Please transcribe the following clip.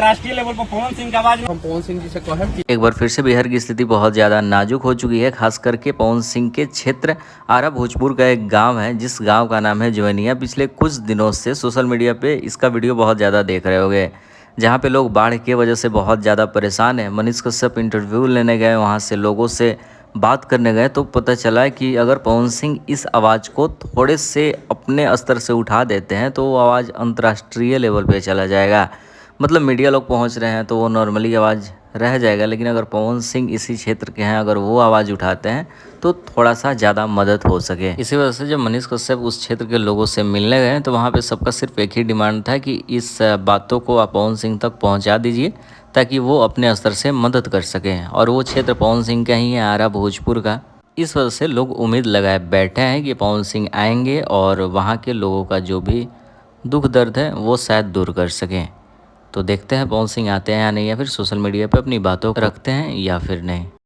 राष्ट्रीय लेवल पर पवन सिंह का आवाज हम पवन सिंह जी से कहें कि एक बार फिर से बिहार की स्थिति बहुत ज़्यादा नाजुक हो चुकी है, खास करके पवन सिंह के क्षेत्र आरा भोजपुर का एक गांव है जिस गांव का नाम है जवनिया। पिछले कुछ दिनों से सोशल मीडिया पे इसका वीडियो बहुत ज़्यादा देख रहे होंगे, जहां पे लोग बाढ़ की वजह से बहुत ज़्यादा परेशान हैं। मनीष कश्यप इंटरव्यू लेने गए, वहां से लोगों से बात करने गए तो पता चला कि अगर पवन सिंह इस आवाज़ को थोड़े से अपने स्तर से उठा देते हैं तो वो आवाज़ अंतर्राष्ट्रीय लेवल पे चला जाएगा। मतलब मीडिया लोग पहुंच रहे हैं तो वो नॉर्मली आवाज़ रह जाएगा, लेकिन अगर पवन सिंह इसी क्षेत्र के हैं, अगर वो आवाज़ उठाते हैं तो थोड़ा सा ज़्यादा मदद हो सके। इसी वजह से जब मनीष कश्यप उस क्षेत्र के लोगों से मिलने गए तो वहाँ पे सबका सिर्फ एक ही डिमांड था कि इस बातों को आप पवन सिंह तक पहुँचा दीजिए ताकि वो अपने स्तर से मदद कर सकें। और वो क्षेत्र पवन सिंह का ही है, आरा भोजपुर का। इस वजह से लोग उम्मीद लगाए बैठे हैं कि पवन सिंह आएंगे और वहाँ के लोगों का जो भी दुख दर्द है वो शायद दूर कर सकें। तो देखते हैं पवन सिंह आते हैं या नहीं, या फिर सोशल मीडिया पे अपनी बातों को रखते हैं या फिर नहीं।